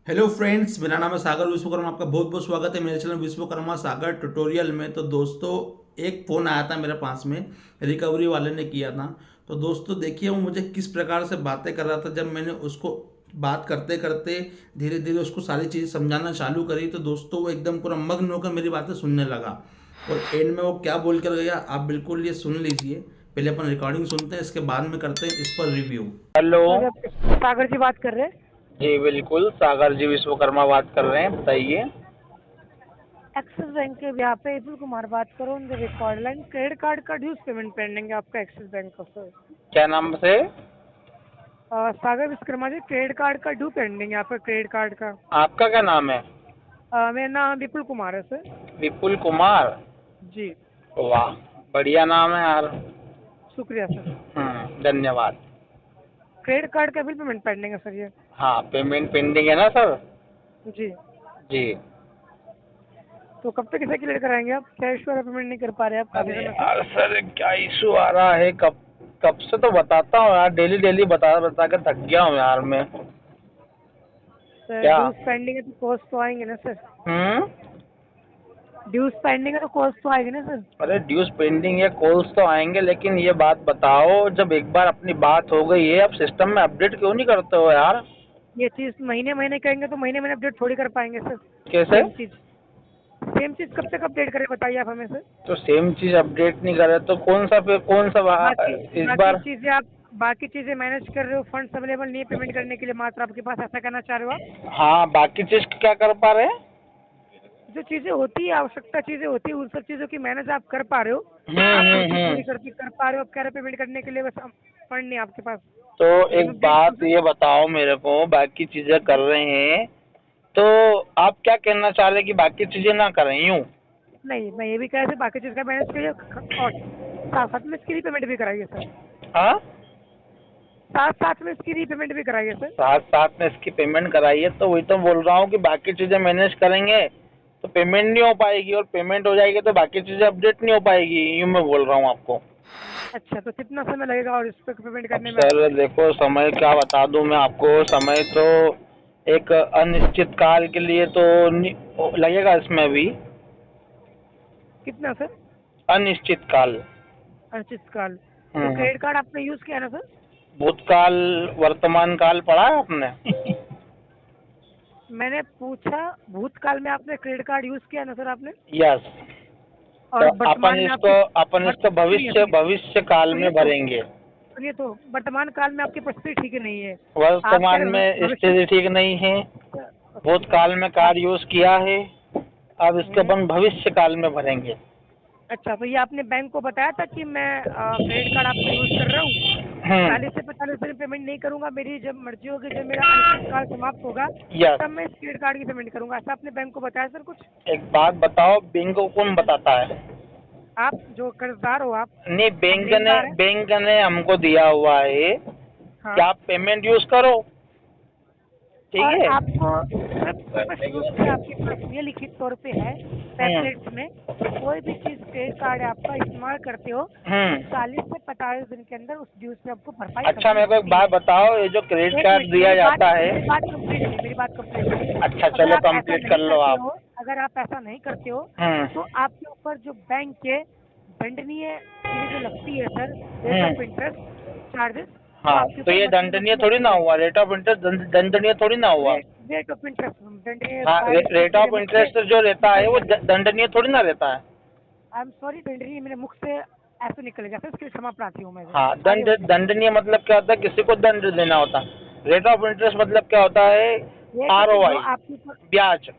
Hello friends, मेरा नाम है सागर विश्वकर्मा। आपका बहुत बहुत स्वागत है मेरे चैनल विश्वकर्मा सागर ट्यूटोरियल में। तो दोस्तों, एक फ़ोन आया था मेरे पास में, रिकवरी वाले ने किया था। तो दोस्तों देखिए, वो मुझे किस प्रकार से बातें कर रहा था। जब मैंने उसको बात करते करते धीरे धीरे उसको सारी चीज़ समझाना चालू करी, तो दोस्तों वो एकदम पूरा मग्न होकर मेरी बातें सुनने लगा। और एंड में वो क्या बोल कर गया, आप बिल्कुल ये सुन लीजिए। पहले अपन रिकॉर्डिंग सुनते हैं, इसके बाद में करते हैं इस पर रिव्यू। हेलो। सर आप सागर जी बात कर रहे हैं। जी बिल्कुल, सागर जी विश्वकर्मा बात कर रहे हैं, बताइए। एक्सिस बैंक के यहाँ पे विपुल कुमार बात करो उनके रिकॉर्ड लाइन क्रेडिट कार्ड का ड्यूज पेमेंट पेंडिंग है आपका एक्सिस बैंक का सर। क्या नाम से? सागर विश्वकर्मा जी, क्रेडिट कार्ड का ड्यू पेंडिंग है आपका क्रेडिट कार्ड का। आपका क्या नाम है? मेरा नाम विपुल कुमार है सर। विपुल कुमार। जी, वाह, बढ़िया नाम है यार। शुक्रिया सर। धन्यवाद। क्रेडिट कार्ड का बिल पेमेंट पेंडिंग है सर ये। हाँ, पेमेंट पेंडिंग है ना सर? जी, जी। तो कब तक इसे क्लियर कराएंगे आप? कैश वाला पेमेंट नहीं कर पा रहे आप काफ़ी अरे समय से। यार सर, क्या इशू आ रहा है? कब कब से तो बताता हूँ यार, डेली डेली बता बता के थक गया हूँ यार मैं। सर क्या? ड्यूज पेंडिंग है तो कॉस्ट तो आएंगे ना सर। हम्म। ड्यूज पेंडिंग है तो कॉस्ट तो आएगी ना सर। अरे ड्यूज पेंडिंग है, कॉल्स तो आएंगे, लेकिन ये बात बताओ, जब एक बार अपनी बात हो गई है, अब सिस्टम में अपडेट क्यों नहीं करते हो यार? ये चीज़ महीने महीने कहेंगे तो महीने महीने अपडेट थोड़ी कर पाएंगे सर। कैसे? सेम चीज़ कब तक अपडेट करें बताइए आप हमें सर। तो सेम चीज अपडेट नहीं करे तो कौन सा, फिर कौन सा बाकी इस बाकी बार? चीज़ें आप बाकी चीज़ें मैनेज कर रहे हो, फंड्स अवेलेबल नहीं है पेमेंट करने के लिए मात्र आपके पास, ऐसा कहना चाह रहे हो आप? हाँ, बाकी चीज क्या कर पा रहे हैं? जो चीज़ें होती है, आवश्यकता चीज़ें होती है, उन सब चीज़ों की मैनेज आप कर पा रहे हो। बाकी पूरी हम्म। करके कर पा रहे हो, आप कह रहे हो पेमेंट करने के लिए बस फंड नहीं है आपके पास। तो लेकिन एक अपडेट बात करो ये बताओ मेरे को, बाकी चीजें कर सर। रहे हैं तो आप क्या कहना चाह रहे हैं कि बाकी चीजें ना करें, यूं? नहीं, मैं ये भी कह रहा था बाकी चीज़ का मैनेज करिए और साथ साथ में इसकी रीपेमेंट भी कराइए सर। हाँ, साथ साथ में इसकी रीपेमेंट भी कराइए सर। साथ साथ में इसकी पेमेंट कराइए, तो वही तो बोल रहा हूँ कि बाकी चीजें मैनेज करेंगे तो पेमेंट नहीं हो पाएगी, और पेमेंट हो जाएगी तो बाकी चीजें अपडेट नहीं हो पाएगी, यूं मैं बोल रहा हूँ आपको। अच्छा, तो कितना समय लगेगा और इस पर पेमेंट अब करने में सर आपको? देखो, समय क्या बता दूं मैं आपको, समय तो एक अनिश्चित काल के लिए तो लगेगा इसमें भी। कितना सर? अनिश्चित काल। अनिश्चित काल। तो हम्म। क्रेडिट कार्ड आपने यूज़ किया ना सर? भूतकाल, वर्तमान काल पढ़ा है आपने? मैंने पूछा, भूतकाल में आपने क्रेडिट कार्ड यूज़ किया ना सर आपने? यस। तो और वर्तमान में आपकी अपन इसको सुनिए भविष्य सुनिए भविष्य काल सुनिए में तो भरेंगे। सुनिए तो वर्तमान काल में आपकी परिस्थिति ठीक नहीं है। आप कह वर्तमान रहे हो में भविष्य। स्थिति ठीक नहीं है। अच्छा, भूतकाल में आप कार्ड यूज किया है, अब इसको अपन भविष्य काल में भरेंगे। अच्छा, तो ये आपने बैंक को बताया था कि मैं क्रेडिट कार्ड आपका यूज़ कर रहा हूँ, हम्म। 40 से 45 दिन पेमेंट नहीं करूँगा, मेरी जब मर्जी होगी, जब मेरा अनिश्चित काल समाप्त होगा यस। तब मैं इस क्रेडिट कार्ड की पेमेंट करूँगा, ऐसा आपने बैंक को बताया सर कुछ? एक बात बताओ, बैंक को कौन बताता है? आप जो कर्जदार हो आप, नहीं, हम लेनदार हैं। बैंक ने हमको दिया हुआ है कि हाँ, आप पेमेंट यूज करो, ठीक और है? आपको सिर्फ स्पष्ट रूप से आपके पास ये लिखित तौर पे है पैम्पलेट्स में कि कोई भी चीज़ क्रेडिट कार्ड आपका इस्तेमाल करते हो तो हम्म। 40 से 45 दिन के अंदर उस ड्यूज पे आपको भरपाई अच्छा, करनी मेरे को एक होती है। बात बताओ, ये जो क्रेडिट एक कार्ड मिनट, दिया जाता है। मेरी बात कंप्लीट नहीं, मेरी बात कंप्लीट नहीं। अच्छा, अगर चलो आप ऐसा कंप्लीट कर नहीं लो करते आप। हो, अगर आप ऐसा नहीं करते हो तो हम्म। आपके ऊपर जो बैंक के दंडनीय चीज़ें जो लगती है sir, rate of hmm. Interest charges, वो हाँ, आपके तो ऊपर ये मचने दंडनीय थोड़ी लगती ना है। हुआ, रेट ऑफ इंटरेस्ट दंडनीय थोड़ी ना हुआ। रेट ऑफ इंटरेस्ट दंडनीय हाँ, बारिश रेट मेरे ऑफ मुख से इंटरेस्ट जो रहता है निकल वो गया। दंडनीय थोड़ी ना रहता है। आई एम सॉरी, दंडनीय मेरे मुख से ऐसे निकल गया सर, इसके लिए क्षमा प्रार्थी हूँ मैं सर। हाँ, आगे बताइए। दंडनीय मतलब क्या होता है? किसी को दंड देना होता है। रेट ऑफ इंटरेस्ट मतलब क्या होता है? जो ROI, आपके ऊपर ब्याज।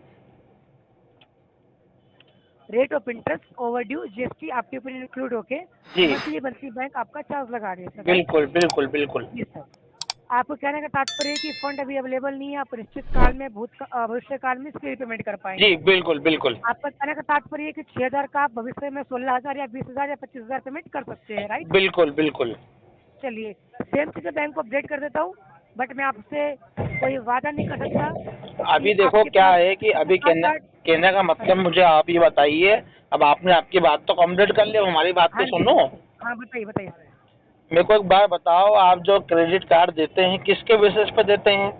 Rate of interest over due GST आपके ऊपर इंक्लूड होके जी, मंथली मंथली बैंक आपका चार्ज लगा रही है सर, राइट? बिल्कुल बिल्कुल बिल्कुल। जी सर। आपको कहने का तात्पर्य है कि फंड अभी अवेलेबल नहीं है, आप निश्चित काल में भविष्य काल में इसकी पेमेंट कर जी पाएंगे। बिल्कुल बिल्कुल। आपका कहने का तात्पर्य है कि 6,000 का आप भविष्य में 16,000 या 20,000 या 25,000 पेमेंट कर सकते हैं, राइट? बिल्कुल बिल्कुल। चलिए, सेम चीज़ें बैंक को अपडेट कर देता हूँ, बट मैं आपसे कोई वादा नहीं कर सकता कि अभी देखो आपके क्या पास है कि अभी आधार कार्ड। कहने का हाँ मतलब मुझे आप ये बताइए। अब आपने आपकी बात तो कंप्लीट कर ली, अब हमारी बात तो हाँ जी, सुनो। हाँ बताइए बताइए। मेरे को एक बात बताओ, आप जो क्रेडिट कार्ड देते हैं किसके बेसिस पे देते हैं?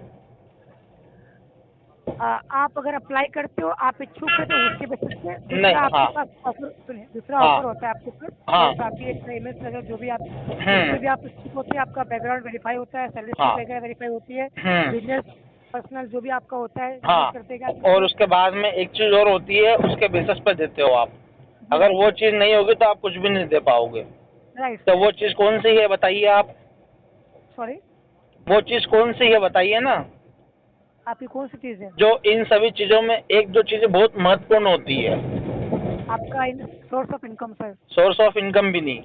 आप अगर अप्लाई करते हो, आप इच्छुक है तो उसके बेसिस पे नहीं, दूसरा आपके हाँ। पास ऑफर, सुनिए, दूसरा हाँ। ऑफर होता है आपके पास। हाँ। जैसे आपकी एक इमेज वगैरह जो भी आप जिसमें भी आप इच्छुक होते हैं, आपका बैकग्राउंड वेरीफाई होता है, सैलरी हाँ। वगैरह वेरीफाई होती है, हम्म। बिजनेस पर्सनल जो भी आपका होता है हाँ, विजिट करते हैं और उसके बाद में एक चीज और होती है, उसके बेसिस पे देते हो आप। अगर वो चीज नहीं होगी तो आप कुछ भी नहीं दे पाओगे। राइट। तो वो चीज कौन सी है बताइए आप? सॉरी, वो चीज कौन सी है बताइए ना? आपकी कौन सी चीज़ है? जो इन सभी चीजों में एक दो चीजें बहुत महत्वपूर्ण होती है। आपका source of income sir. Source of income भी नहीं,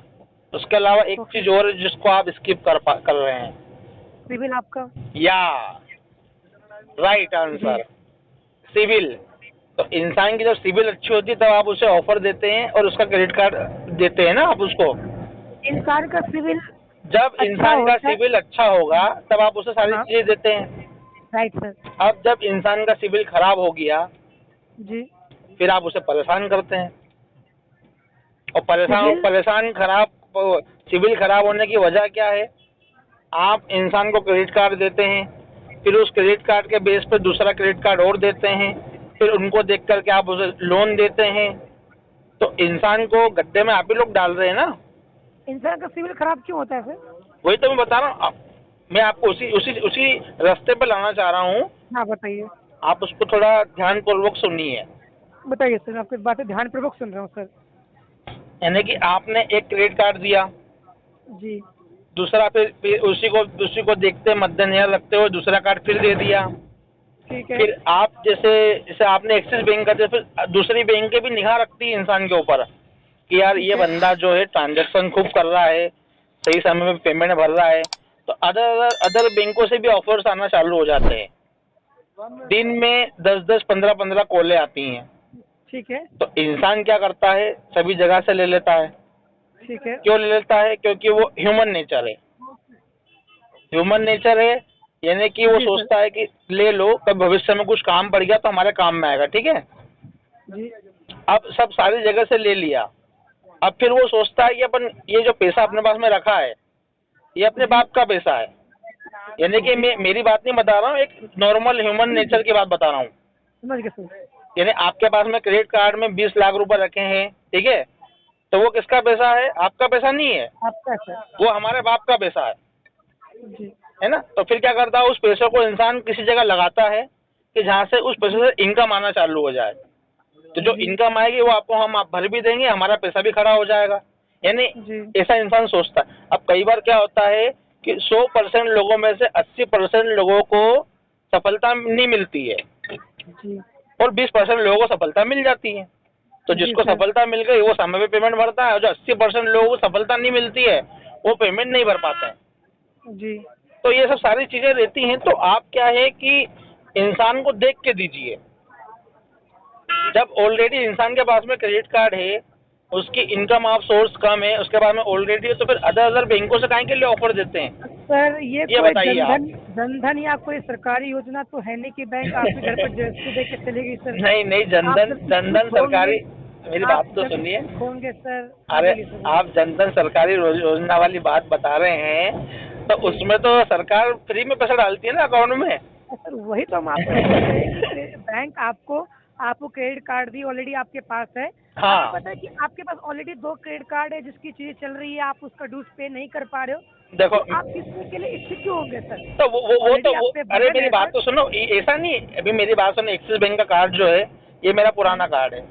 उसके अलावा एक ओके। चीज और है जिसको आप स्किप कर रहे हैं। सिविल आपका। या राइट जी। Answer, civil. तो इंसान की जब सिविल अच्छी होती है तब आप उसे ऑफर देते हैं और उसका क्रेडिट कार्ड देते हैं ना आप उसको। इंसान का सिविल जब अच्छा इंसान का होता है। सिविल अच्छा होगा तब आप उसे सारी हाँ। चीजें देते हैं। Right sir. अब जब इंसान का सिविल खराब हो गया जी। फिर आप उसे परेशान करते हैं, और सिविल परेशान खराब सिविल खराब होने की वजह क्या है? आप इंसान को क्रेडिट कार्ड देते हैं, फिर उस क्रेडिट कार्ड के बेस पे दूसरा क्रेडिट कार्ड और देते हैं, फिर उनको देख करके आप उसे लोन देते हैं। तो इंसान को गड्ढे में आप ही लोग डाल रहे हैं ना। इंसान का सिविल खराब क्यों होता है सर? वही तो मैं बता रहा हूँ। मैं आपको उसी उसी उसी रास्ते पे लाना चाह रहा हूँ। हाँ बताइए। आप उसको थोड़ा ध्यानपूर्वक सुनिए। बताइए सर, मैं आपकी बातें ध्यानपूर्वक सुन रहा हूँ सर। यानी कि आपने एक क्रेडिट कार्ड दिया, जी। दूसरा फिर उसी को देखते मद्देनजर रखते हुए दूसरा कार्ड फिर दे दिया। ठीक है। फिर आप जैसे आपने एक्सिस बैंक का, फिर दूसरी बैंक की भी निगाह रखती है इंसान के ऊपर कि यार ये ठीक है। बंदा जो है ट्रांजैक्शन खूब कर रहा है, सही समय में पेमेंट भर रहा है। तो अदर बैंकों से भी ऑफर्स आना चालू हो जाते हैं। दिन में 10-10, 15-15 कॉलें आती हैं। ठीक है। तो इंसान क्या करता है? सभी जगह से ले लेता है। ठीक है। क्यों ले लेता है? क्योंकि वो ह्यूमन नेचर है। ह्यूमन नेचर है, यानी कि वो जी सर। सोचता है कि ले लो, कब भविष्य में कुछ काम पड़ गया तो हमारे काम में आएगा। ठीक है। जी। अब सब सारी जगह से ले लिया, अब फिर वो सोचता है कि अपन ये जो पैसा अपने पास में रखा है ये अपने बाप का पैसा है। यानी कि मैं मेरी बात नहीं बता रहा हूँ, एक नॉर्मल ह्यूमन नेचर की बात बता रहा हूँ। समझ गए सर। यानी आपके पास में क्रेडिट कार्ड में 20 लाख रुपए रखे हैं, ठीक है, तो वो किसका पैसा है? आपका पैसा नहीं है, आपका सर। वो हमारे बाप का पैसा है जी। है ना। तो फिर क्या करता है? उस पैसे को इंसान किसी जगह लगाता है कि जहाँ से उस पैसे से इनकम आना चालू हो जाए। तो जो इनकम आएगी वो आपको हम आप भर भी देंगे, हमारा पैसा भी खड़ा हो जाएगा। यानी जी। ऐसा इंसान सोचता है। अब कई बार क्या होता है कि 100% लोगों में से 80% लोगों को सफलता नहीं मिलती है जी। और 20% लोगों को सफलता मिल जाती है। तो जी जिसको सर। सफलता मिल गई वो समय पे पेमेंट भरता है, और जो 80% लोगों को सफलता नहीं मिलती है वो पेमेंट नहीं भर पाते हैं। जी। तो ये सब सारी चीजें रहती हैं। तो आप क्या है कि इंसान को देख के दीजिए। जब ऑलरेडी इंसान के पास में क्रेडिट कार्ड है, उसकी इनकम ऑफ सोर्स कम है, उसके बाद में ऑलरेडी है, तो फिर अदर बैंकों से काहे के लिए ऑफर देते हैं? सर ये कोई बताइए आप। जनधन या कोई सरकारी योजना तो है नहीं कि बैंक आपके घर पर जैसे दे के चलेगी सर। नहीं, जनधन सरकारी, मेरी बात तो सुनिए। होंगे सर। अरे आप जनधन सरकारी योजना वाली बात बता रहे हैं, तो उसमें तो सरकार फ्री में पैसा डालती है ना अकाउंट में। सर वही तो हम आपको बोल रहे हैं कि बैंक आपको क्रेडिट कार्ड भी ऑलरेडी आपके पास है। हाँ। आपको पता है कि आपके पास ऑलरेडी 2 क्रेडिट कार्ड है जिसकी चीजें चल रही है, आप उसका ड्यूज पे नहीं कर पा रहे हो। देखो तो आप किसने के लिए इच्छुक क्यों होंगे सर? तो अरे मेरी बात तो सुनो, ऐसा नहीं, अभी मेरी बात सुनो। एक्सिस बैंक का कार्ड जो है ये मेरा पुराना कार्ड है।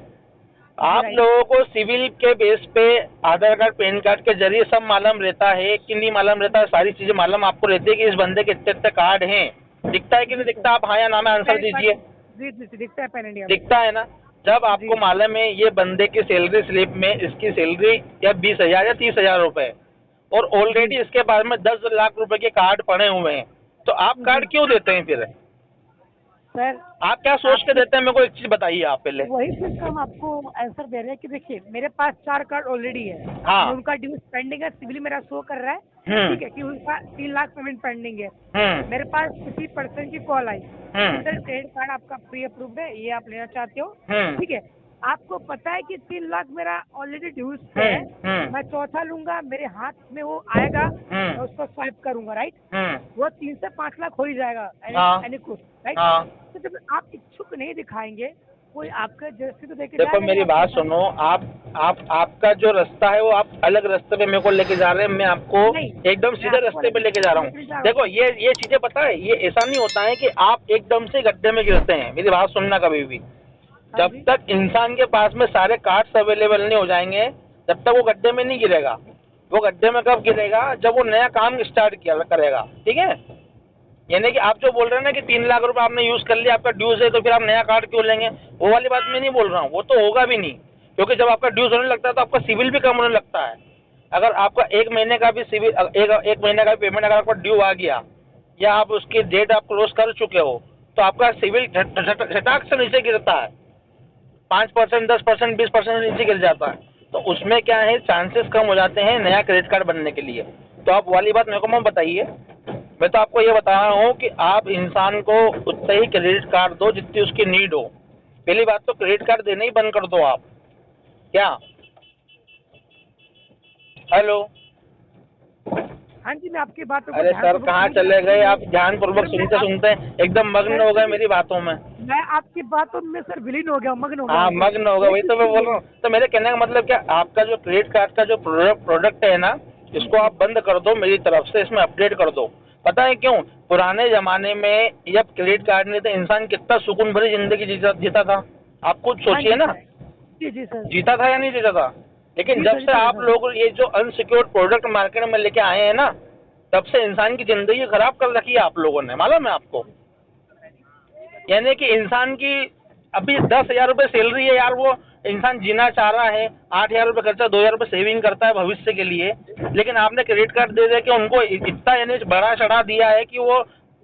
आप लोगों को सिविल के बेस पे आधार कार्ड, पैन कार्ड के जरिए सब मालूम रहता है कि नहीं मालूम रहता है? सारी चीजें मालूम आपको रहती है कि इस बंदे के इतने कार्ड हैं। दिखता है कि नहीं दिखता? आप हाँ या ना में आंसर दीजिए। जी दिखता है पैन इंडिया में। दिखता है ना। जब आपको मालूम है ये बंदे की सैलरी स्लिप में इसकी सैलरी या 20,000 या 30,000 रुपए, और ऑलरेडी इसके पास में 10 लाख रुपए के कार्ड पड़े हुए हैं, तो आप कार्ड क्यों देते हैं फिर? सर आप क्या सोच के देते हैं? मेरे को एक चीज बताइए आप पहले। वही चीज हम आपको आंसर दे रहे हैं कि देखिए मेरे पास 4 कार्ड ऑलरेडी है। हाँ। उनका ड्यूज पेंडिंग है, सिविल मेरा शो कर रहा है। ठीक है कि उनका 3 लाख पेमेंट पेंडिंग है। मेरे पास किसी पर्सन की कॉल आई, सर क्रेडिट कार्ड आपका प्री अप्रूव्ड है, ये आप लेना चाहते हो? ठीक है, आपको पता है कि 3 लाख मेरा ऑलरेडी ड्यूज पे है, मैं चौथा लूंगा, मेरे हाथ में वो आएगा, मैं उसको स्वाइप करूंगा, राइट? वो 3 से 5 लाख हो ही जाएगा एनी कुछ, राइट? तो जब आप इच्छुक नहीं दिखाएंगे, कोई आपका जैसे तो देखे देखो मेरी बात सुनो, आपका जो रास्ता है वो आप अलग रास्ते पे मेरे को लेके जा रहे हैं, मैं आपको एकदम सीधे रास्ते पे लेके जा रहा हूँ। देखो ये चीजें पता है, ये ऐसा नहीं होता है कि आप एकदम से गड्ढे में गिरते हैं। मेरी बात सुनना कभी भी, जब तक इंसान के पास में सारे कार्ड्स अवेलेबल नहीं हो जाएंगे, जब तक वो गड्ढे में नहीं गिरेगा। वो गड्ढे में कब गिरेगा? जब वो नया काम स्टार्ट किया करेगा, ठीक है? यानी कि आप जो बोल रहे हैं ना कि 3 लाख रुपए आपने यूज कर लिया, आपका ड्यूज है, तो फिर आप नया कार्ड क्यों लेंगे, वो वाली बात मैं नहीं बोल रहा हूँ। वो तो होगा भी नहीं, क्योंकि जब आपका ड्यूज होने लगता है तो आपका सिविल भी कम होने लगता है। अगर आपका 1 महीने का भी सिविल, एक महीने का भी पेमेंट अगर आपका ड्यू आ गया, या आप उसकी डेट आप क्लोज कर चुके हो, तो आपका सिविल झटाक से नीचे गिरता है, 5%, 10%, 20% नीचे गिर जाता है। तो उसमें क्या है, चांसेस कम हो जाते हैं नया क्रेडिट कार्ड बनने के लिए। तो आप वाली बात मेरे को मत बताइए। मैं तो आपको ये बता रहा हूँ कि आप इंसान को उतना ही क्रेडिट कार्ड दो जितनी उसकी नीड हो। पहली बात तो क्रेडिट कार्ड देना ही बंद कर दो आप। क्या? हेलो? हाँ जी, मैं आपकी बातों को अरे सर कहाँ चले गए आप? ध्यानपूर्वक सुनते सुनते एकदम मग्न हो गए मेरी बातों में। मैं आपकी बातों में सर विलीन हो गया, मग्न हो गया। हाँ मग्न हो गया, वही तो मैं बोल रहा हूँ। तो मेरे कहने का मतलब क्या, आपका जो क्रेडिट कार्ड का जो प्रोडक्ट है ना, इसको आप बंद कर दो मेरी तरफ से, इसमें अपडेट कर दो। पता है क्यों? पुराने जमाने में जब क्रेडिट कार्ड नहीं था, इंसान कितना सुकून भरी जिंदगी जीता था। आप खुद सोचिए ना। जी सर। जीता था या नहीं जीता था? लेकिन जब से आप लोग ये जो अनसिक्योर्ड प्रोडक्ट मार्केट में लेके आए हैं ना, तब से इंसान की जिंदगी खराब कर रखी है आप लोगों ने, मालूम है आपको? यानी कि इंसान की अभी 10,000 रुपये सैलरी है यार, वो इंसान जीना चाह रहा है, 8,000 रुपये खर्चा, 2,000 रुपये सेविंग करता है भविष्य के लिए, लेकिन आपने क्रेडिट कार्ड दे दे के उनको इतना यानी बड़ा चढ़ा दिया है कि वो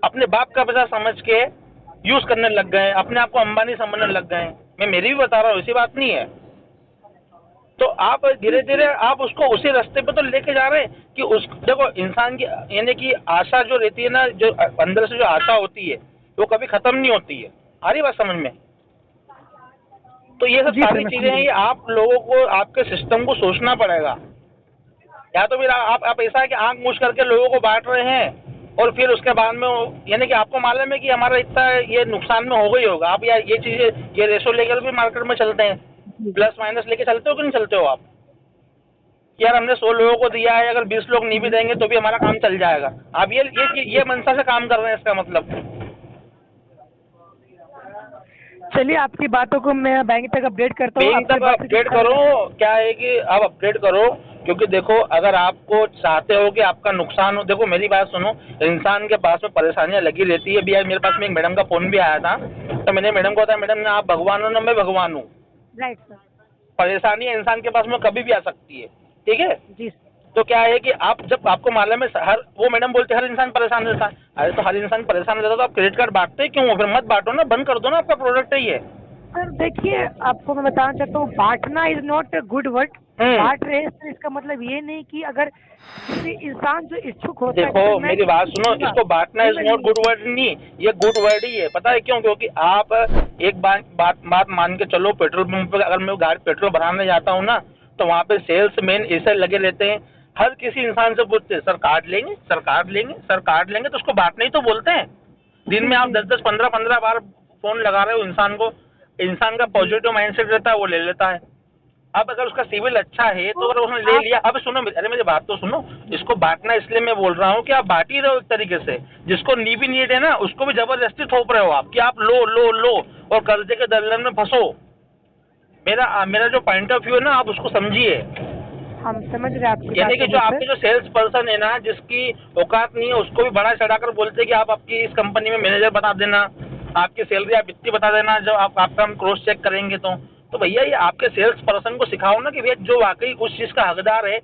अपने बाप का पैसा समझ के यूज करने लग गए, अपने आप को अंबानी समझने लग गए। मैं मेरी भी बता रहा हूँ, ऐसी बात नहीं है। तो आप धीरे धीरे आप उसको उसी रास्ते पे तो लेके जा रहे हैं कि उस देखो इंसान की यानी कि आशा जो रहती है ना, जो अंदर से जो आशा होती है वो कभी खत्म नहीं होती है। आ रही बात समझ में? तो ये सब सारी चीजें हैं, ये आप लोगों को आपके सिस्टम को सोचना पड़ेगा। या तो फिर आप ऐसा है कि आंख मूछ करके लोगों को बांट रहे हैं और फिर उसके बाद में यानी कि आपको मालूम है कि हमारा इतना ये नुकसान में होगा ही होगा। आप यार ये चीजें, ये रेशो लेकर भी मार्केट में चलते हैं, प्लस माइनस लेके चलते हो कि नहीं चलते हो आप? यार हमने 100 लोगों को दिया है, अगर 20 लोग नहीं भी देंगे तो भी हमारा काम चल जाएगा। आप ये मनसा से काम कर रहे हैं, इसका मतलब। चलिए आपकी बातों को मैं बैंक तक अपडेट करता हूँ। बैंक तक अपडेट करो, क्या है कि आप अपडेट करो, क्योंकि देखो अगर आपको चाहते हो कि आपका नुकसान हो, देखो मेरी बात सुनो, इंसान के पास में परेशानियां लगी रहती है। अभी यार मेरे पास में एक मैडम का फोन भी आया था, तो मैंने मैडम को बताया, मैडम ना आप भगवान हो ना मैं भगवान हूँ। Right sir. परेशानी इंसान के पास में कभी भी आ सकती है, ठीक है जी। तो क्या है कि आप जब आपको मालूम है हर वो मैडम बोलते हर इंसान परेशान रहता है। अरे तो हर इंसान परेशान रहता है तो आप क्रेडिट कार्ड बांटते क्यों हो? फिर मत बांटो ना, बंद कर दो ना, आपका प्रोडक्ट है ये। सर देखिए, आपको मैं बताना चाहता हूँ, बांटना is not a good word. बांट रहे हैं इसका मतलब ये नहीं कि अगर किसी इंसान जो इच्छुक होता है। देखो मेरी बात सुनो, इसको बांटना इज नॉट गुड वर्ड नहीं, ये गुड वर्ड ही है। पता है क्यों? क्योंकि आप एक बात मान के चलो, पेट्रोल पंप पर अगर मैं गाड़ी पेट्रोल भराने जाता हूँ ना, तो वहाँ पे सेल्समैन ऐसे लगे रहते हैं, हर किसी इंसान से पूछते हैं सर कार्ड लेंगे, सर कार्ड लेंगे, सर कार्ड लेंगे, तो उसको बांटना ही तो बोलते हैं। दिन में आप 10-10, 15-15 बार फोन लगा रहे हो इंसान को। इंसान का पॉजिटिव माइंडसेट रहता है, वो ले लेता है। अब अगर उसका सिविल अच्छा है तो अगर उसने ले लिया, अब सुनो, अरे मेरी बात तो सुनो, इसको बांटना इसलिए मैं बोल रहा हूँ कि आप बांट ही रहे हो एक तरीके से। जिसको नी भी नीड है ना, उसको भी जबरदस्ती थोप रहे हो आप कि आप लो लो लो और कर्जे के दलदल में फंसो। मेरा जो पॉइंट ऑफ व्यू है ना, आप उसको समझिए। हम समझ रहे हैं आपकी। यानी कि जो आपके जो सेल्स पर्सन है ना, जिसकी औकात नहीं है, उसको भी बड़ा चढ़ाकर बोलते हैं कि आप आपकी इस कंपनी में मैनेजर बता देना, आपकी सैलरी आप इतनी बता देना, जब आपका हम क्रॉस चेक करेंगे तो भैया ये आपके सेल्स पर्सन को सिखाओ ना कि भैया जो वाकई उस चीज़ का हकदार है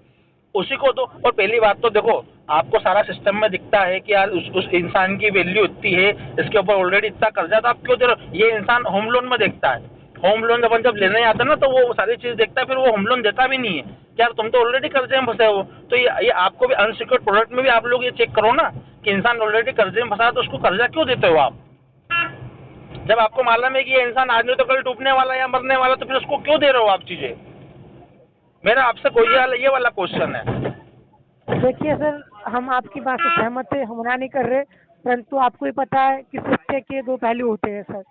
उसी को दो। और पहली बात तो देखो, आपको सारा सिस्टम में दिखता है कि यार उस इंसान की वैल्यू इतनी है, इसके ऊपर ऑलरेडी इतना कर्जा, तो आप क्यों दे रहे हो? ये इंसान होम लोन में देखता है, होम लोन अपन जब लेने आता है ना, तो वो सारी चीज़ देखता है, फिर वो होम लोन देता भी नहीं है। यार तुम तो ऑलरेडी कर्जे में फंसे हो। तो ये आपको भी अनसिक्योर्ड प्रोडक्ट में भी आप लोग ये चेक करो ना कि इंसान ऑलरेडी कर्जे में फंसा है, तो उसको कर्जा क्यों देते हो आप? जब आपको मालूम है कि ये इंसान आज नहीं तो कल टूटने वाला है या मरने वाला, तो फिर उसको क्यों दे रहे हो आप चीजें? मेरा आपसे कोई ये वाला क्वेश्चन है। देखिए सर, हम आपकी बात से सहमत है, हम मना नहीं कर रहे, परंतु आपको ही पता है कि सत्य के दो पहलू होते हैं सर।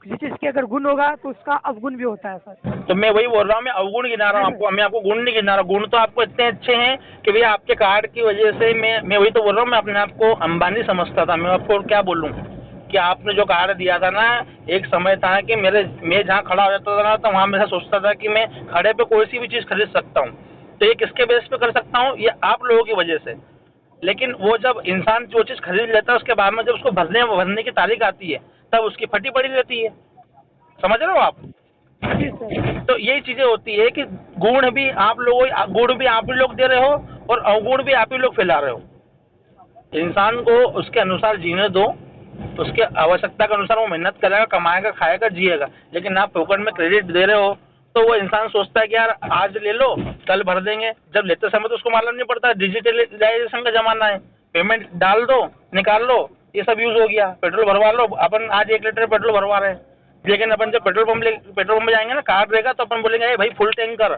जिस चीज के अगर गुण होगा तो उसका अवगुण भी होता है सर। तो मैं वही बोल रहा हूँ, मैं अवगुण गिना रहा हूँ आपको, मैं आपको गुण नहीं गिना रहा। गुण तो आपको इतने अच्छे हैं कि भैया आपके कार्ड की वजह से मैं वही तो बोल रहा हूँ, मैं अपने आप को अंबानी समझता था। मैं आपको क्या बोलूँ कि आपने जो कार्ड दिया था ना, एक समय था कि मैं जहाँ खड़ा हो जाता था ना, तो वहाँ मैं ऐसा सोचता था कि मैं खड़े पे कोई सी भी चीज़ खरीद सकता हूँ। तो ये किसके बेस पे कर सकता हूँ? ये आप लोगों की वजह से। लेकिन वो जब इंसान जो चीज़ खरीद लेता है, उसके बाद में जब उसको भरने की तारीख आती है, तब उसकी फटी पड़ी रहती है। समझ रहे हो आप? तो यही चीजें होती है कि गुण भी आप ही लोग दे रहे हो और अवगुण भी आप ही लोग फैला रहे हो। इंसान को उसके अनुसार जीने दो, उसके आवश्यकता के अनुसार वो मेहनत करेगा, कमाएगा, खाएगा, जिएगा। लेकिन आप पॉकेट में क्रेडिट दे रहे हो, तो वो इंसान सोचता है कि यार आज ले लो, कल भर देंगे। जब लेते समय तो उसको मालूम नहीं पड़ता, डिजिटलाइजेशन का जमाना है, पेमेंट डाल दो, निकाल लो, ये सब यूज हो गया। पेट्रोल भरवा लो, अपन आज 1 लीटर पेट्रोल भरवा रहे हैं, लेकिन अपन जब पेट्रोल पंप में जाएंगे ना, कार्ड रहेगा तो अपन बोलेंगे भाई फुल टैंक कर।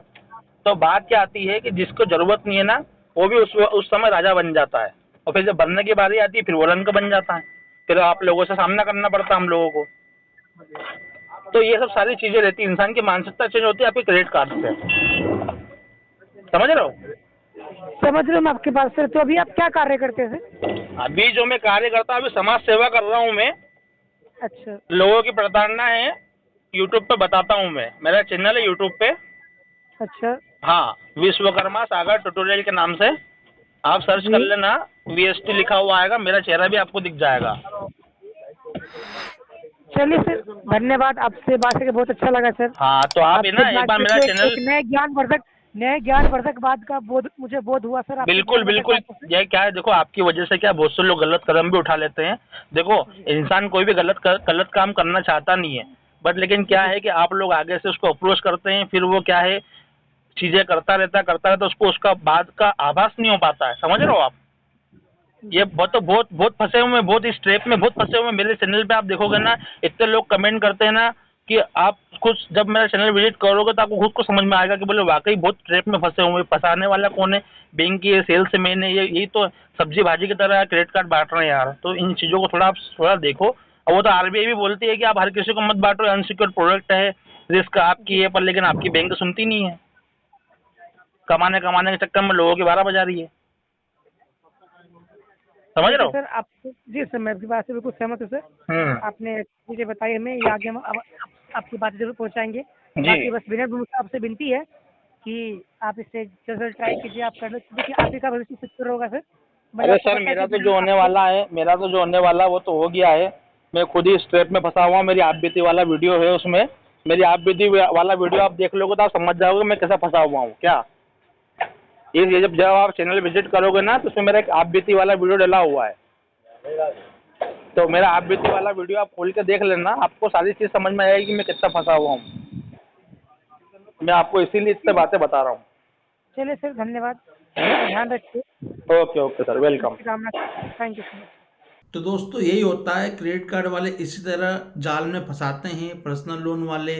तो बात क्या आती है कि जिसको जरूरत नहीं है ना, वो भी उस समय राजा बन जाता है, और फिर जब भरने की बारी आती है फिर वो रंक बन जाता है। फिर आप लोगों से सामना करना पड़ता है हम लोगों को। तो ये सब सारी चीजें रहती है, इंसान की मानसिकता चेंज होती है आपके क्रेडिट कार्ड से। समझ रहे हो? समझ रहे हो मैं आपकी बात सर। तो अभी आप क्या कार्य करते हैं सर? अभी जो मैं कार्य करता हूँ, अभी समाज सेवा कर रहा हूँ मैं। अच्छा। लोगों की प्रताड़ना है, यूट्यूब पे बताता हूँ मैं, मेरा चैनल है यूट्यूब पे। अच्छा। हाँ, विश्वकर्मा सागर ट्यूटोरियल के नाम से आप सर्च कर लेना, VST लिखा हुआ आएगा, मेरा चेहरा भी आपको दिख जाएगा। चलिए सर, धन्यवाद, आपसे बात करके बहुत अच्छा लगा सर। हाँ, तो आप है ना एक बार मेरा चैनल, नए ज्ञानवर्धक बात का मुझे बोध हुआ सर। बिल्कुल बिल्कुल। ये क्या है, देखो आपकी वजह से क्या बहुत से लोग गलत कदम भी उठा लेते हैं। देखो इंसान कोई भी गलत काम करना चाहता नहीं है, बट लेकिन क्या है कि आप लोग आगे से उसको अप्रोच करते हैं, फिर वो क्या है चीजें करता रहता उसको उसका बाद का आभास नहीं हो पाता है। समझ रहे हो आप? ये बहुत फंसे हुए, बहुत इस ट्रैप में बहुत फंसे हुए। मेरे चैनल पे आप देखोगे ना, इतने लोग कमेंट करते हैं ना कि आप कुछ जब मेरा चैनल विजिट करोगे तो आपको खुद को समझ में आएगा कि बोले वाकई बहुत ट्रैप में फंसे हुए। फंसाने वाला कौन है? बैंक की सेल्समैन है, यही तो सब्जी भाजी की तरह क्रेडिट कार्ड बांट रहे हैं यार। तो इन चीज़ों को थोड़ा देखो। और वो तो RBI भी बोलती है कि आप हर किसी को मत बांटो, अनसिक्योर्ड प्रोडक्ट है, रिस्क आपकी है, पर लेकिन आपकी बैंक सुनती नहीं है। कमाने के चक्कर में लोगों की 12 बजा रही है। समझ रहे हो? सर आप जी सर, मैं आपकी बात से बिल्कुल सहमत हूँ सर। आपने मुझे बताई, हमें ये आगे हम आपकी बात जरूर पहुँचाएंगे। बाकी बस विनय आपसे विनती है कि आप इससे जल्द ट्राई कीजिए, आप कर लो, क्योंकि आप ही का भविष्य सिक्योर होगा सर। अरे सर, मेरा तो जो होने वाला है वो तो हो गया है। मैं खुद ही स्ट्रेप में फंसा हुआ। मेरी आप बीती वाला वीडियो है, उसमें मेरी आप बीती वाला वीडियो आप देख लोगे तो आप समझ जाओगे मैं कैसा फंसा हुआ हूँ। क्या ये जब आप चैनल विजिट करोगे ना, तो उसमें मेरा एक आप बीती वाला वीडियो डला हुआ है। तो मेरा आप बीती वाला वीडियो आप खोल के देख लेना, आपको सारी चीज़ समझ में आएगी मैं कितना फंसा हुआ हूँ। मैं आपको इसीलिए इतने बातें बता रहा हूँ। चलिए सर, धन्यवाद, ध्यान रखिए। Okay sir, welcome. Thank you sir. तो दोस्तों यही होता है, क्रेडिट कार्ड वाले इसी तरह जाल में फंसाते हैं। पर्सनल लोन वाले,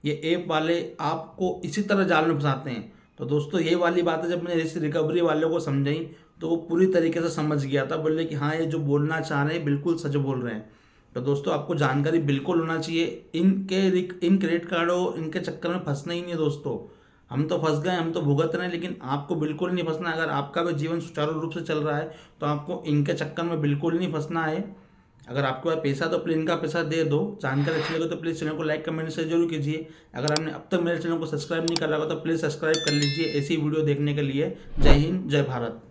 ये ऐप वाले आपको इसी तरह जाल में फंसाते हैं। तो दोस्तों ये वाली बातें जब मैंने इस रिकवरी वालों को समझाई तो वो पूरी तरीके से समझ गया था। बोले कि हाँ, ये जो बोलना चाह रहे हैं बिल्कुल सच बोल रहे हैं। तो दोस्तों आपको जानकारी बिल्कुल होना चाहिए। इन क्रेडिट कार्डों इनके चक्कर में फंसना ही नहीं है दोस्तों। हम तो फंस गए, हम तो भुगत रहे हैं, लेकिन आपको बिल्कुल नहीं फंसना। अगर आपका भी जीवन सुचारू रूप से चल रहा है तो आपको इनके चक्कर में बिल्कुल नहीं फंसना है। अगर आपके पास पैसा तो प्लीज इनका पैसा दे दो। जानकारी अच्छी लगे तो प्लीज़ चैनल को लाइक कमेंट शेयर जरूर कीजिए। अगर आपने अब तक मेरे चैनल को सब्सक्राइब नहीं कर रखा तो प्लीज़ सब्सक्राइब कर लीजिए ऐसी वीडियो देखने के लिए। जय हिंद, जय भारत।